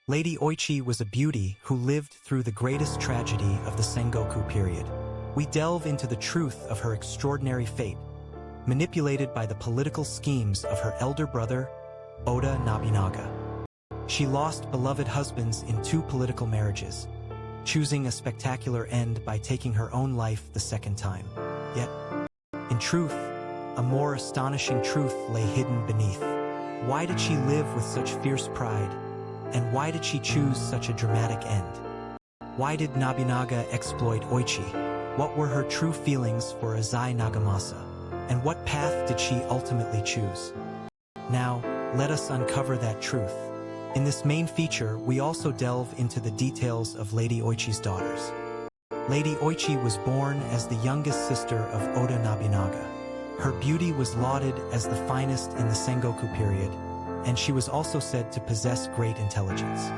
Lady Oichi was a beauty who lived through the greatest tragedy of the Sengoku period. We delve into the truth of her extraordinary fate, manipulated by the political schemes of her elder brother, Oda Nobunaga. She lost beloved husbands in 2 political marriages, choosing a spectacular end by taking her own life the second time. Yet, in truth, a more astonishing truth lay hidden beneath. Why did she live with such fierce pride? And why did she choose such a dramatic end? Why did Nobunaga exploit Oichi? What were her true feelings for Azai Nagamasa? And what path did she ultimately choose? Now, let us uncover that truth. In this main feature, we also delve into the details of Lady Oichi's daughters. Lady Oichi was born as the youngest sister of Oda Nobunaga. Her beauty was lauded as the finest in the Sengoku period, and she was also said to possess great intelligence.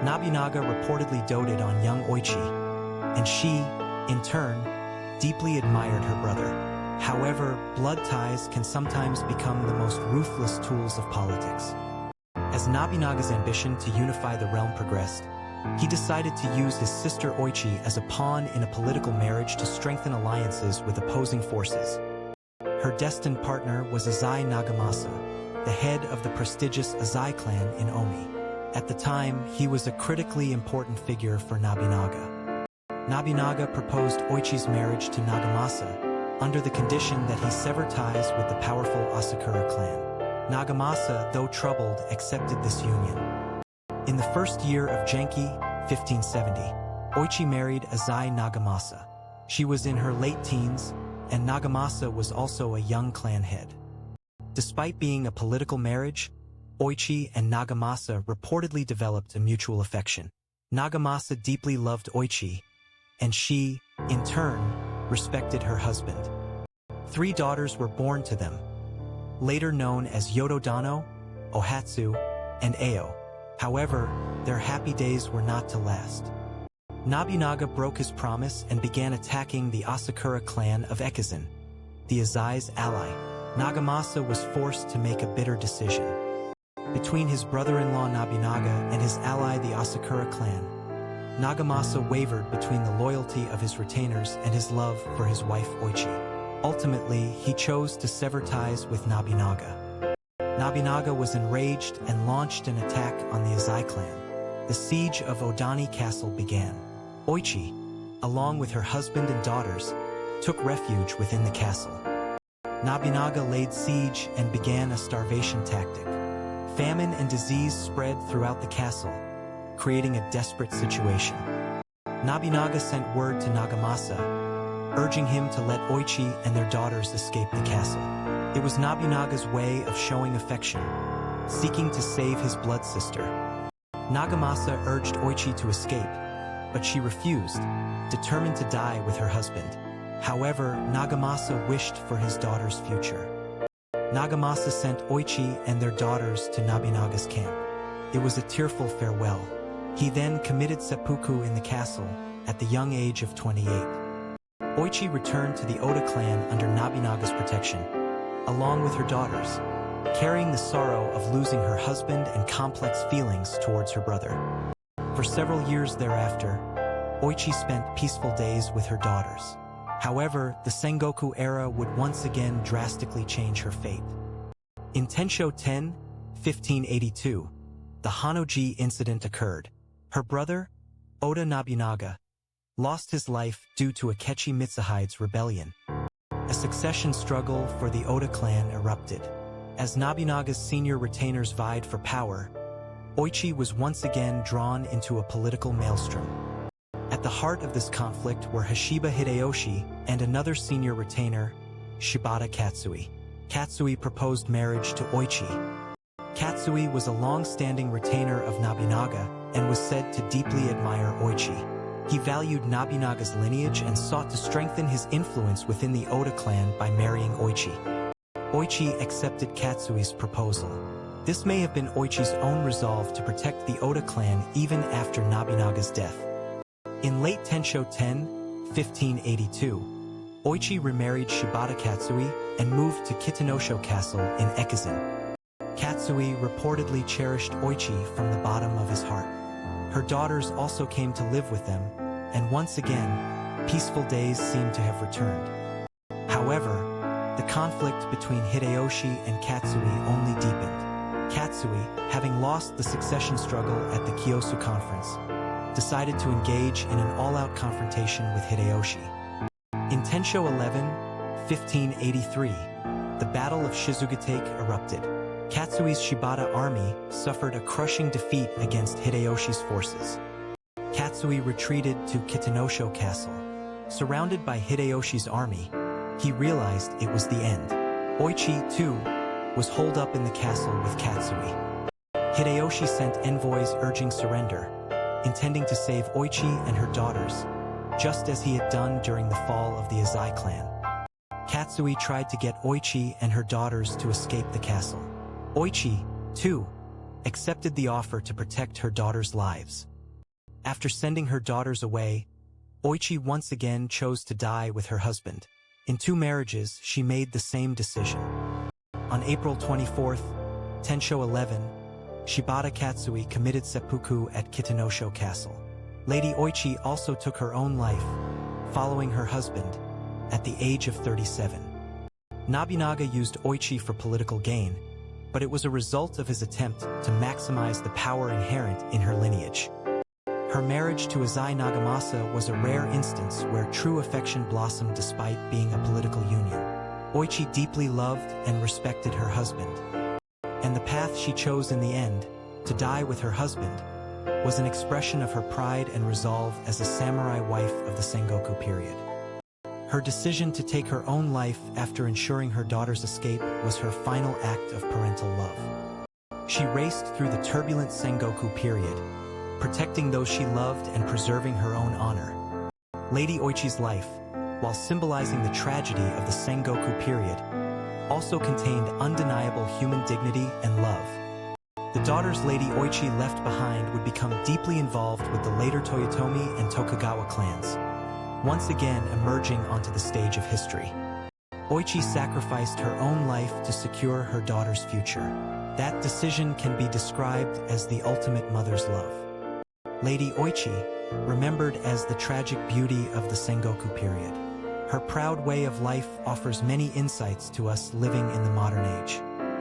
Nobunaga reportedly doted on young Oichi, and she, in turn, deeply admired her brother. However, blood ties can sometimes become the most ruthless tools of politics. As Nobunaga's ambition to unify the realm progressed, he decided to use his sister Oichi as a pawn in a political marriage to strengthen alliances with opposing forces. Her destined partner was Azai Nagamasa, the head of the prestigious Azai clan in Omi. At the time, he was a critically important figure for Nobunaga. Nobunaga proposed Oichi's marriage to Nagamasa under the condition that he sever ties with the powerful Asakura clan. Nagamasa, though troubled, accepted this union. In the first year of Genki, 1570, Oichi married Azai Nagamasa. She was in her late teens, and Nagamasa was also a young clan head. Despite being a political marriage, Oichi and Nagamasa reportedly developed a mutual affection. Nagamasa deeply loved Oichi, and she, in turn, respected her husband. 3 daughters were born to them, later known as Yotodano, Ohatsu, and Ao. However, their happy days were not to last. Nobunaga broke his promise and began attacking the Asakura clan of Ekizan, the Azai's ally. Nagamasa was forced to make a bitter decision. Between his brother-in-law Nobunaga and his ally the Asakura clan, Nagamasa wavered between the loyalty of his retainers and his love for his wife Oichi. Ultimately, he chose to sever ties with Nobunaga. Nobunaga was enraged and launched an attack on the Azai clan. The siege of Odani Castle began. Oichi, along with her husband and daughters, took refuge within the castle. Nobunaga laid siege and began a starvation tactic. Famine and disease spread throughout the castle, creating a desperate situation. Nobunaga sent word to Nagamasa, urging him to let Oichi and their daughters escape the castle. It was Nobunaga's way of showing affection, seeking to save his blood sister. Nagamasa urged Oichi to escape, but she refused, determined to die with her husband. However, Nagamasa wished for his daughter's future. Nagamasa sent Oichi and their daughters to Nobunaga's camp. It was a tearful farewell. He then committed seppuku in the castle at the young age of 28. Oichi returned to the Oda clan under Nobunaga's protection, along with her daughters, carrying the sorrow of losing her husband and complex feelings towards her brother. For several years thereafter, Oichi spent peaceful days with her daughters. However, the Sengoku era would once again drastically change her fate. In Tensho 10, 1582, the Honnō-ji incident occurred. Her brother, Oda Nobunaga, lost his life due to Akechi Mitsuhide's rebellion. A succession struggle for the Oda clan erupted. As Nobunaga's senior retainers vied for power, Oichi was once again drawn into a political maelstrom. At the heart of this conflict were Hashiba Hideyoshi and another senior retainer, Shibata Katsuie. Katsuie proposed marriage to Oichi. Katsuie was a long-standing retainer of Nobunaga and was said to deeply admire Oichi. He valued Nobunaga's lineage and sought to strengthen his influence within the Oda clan by marrying Oichi. Oichi accepted Katsuie's proposal. This may have been Oichi's own resolve to protect the Oda clan even after Nobunaga's death. In late Tensho 10, 1582, Oichi remarried Shibata Katsuie and moved to Kitanosho Castle in Ekizan. Katsuie reportedly cherished Oichi from the bottom of his heart. Her daughters also came to live with them, and once again, peaceful days seemed to have returned. However, the conflict between Hideyoshi and Katsuie only deepened. Katsuie, having lost the succession struggle at the Kyosu conference, decided to engage in an all-out confrontation with Hideyoshi. In Tensho 11, 1583, the Battle of Shizugatake erupted. Katsuie's Shibata army suffered a crushing defeat against Hideyoshi's forces. Katsuie retreated to Kitanosho Castle. Surrounded by Hideyoshi's army, he realized it was the end. Oichi, too, was holed up in the castle with Katsuie. Hideyoshi sent envoys urging surrender, intending to save Oichi and her daughters, just as he had done during the fall of the Azai clan. Katsuie tried to get Oichi and her daughters to escape the castle. Oichi, too, accepted the offer to protect her daughters' lives. After sending her daughters away, Oichi once again chose to die with her husband. In 2 marriages, she made the same decision. On April 24th, Tensho 11, Shibata Katsuie committed seppuku at Kitanosho Castle. Lady Oichi also took her own life, following her husband, at the age of 37. Nobunaga used Oichi for political gain, but it was a result of his attempt to maximize the power inherent in her lineage. Her marriage to Azai Nagamasa was a rare instance where true affection blossomed despite being a political union. Oichi deeply loved and respected her husband, and the path she chose in the end, to die with her husband, was an expression of her pride and resolve as a samurai wife of the Sengoku period. Her decision to take her own life after ensuring her daughter's escape was her final act of parental love. She raced through the turbulent Sengoku period, protecting those she loved and preserving her own honor. Lady Oichi's life, while symbolizing the tragedy of the Sengoku period, also contained undeniable human dignity and love. The daughters Lady Oichi left behind would become deeply involved with the later Toyotomi and Tokugawa clans, once again emerging onto the stage of history. Oichi sacrificed her own life to secure her daughter's future. That decision can be described as the ultimate mother's love. Lady Oichi, remembered as the tragic beauty of the Sengoku period. Her proud way of life offers many insights to us living in the modern age.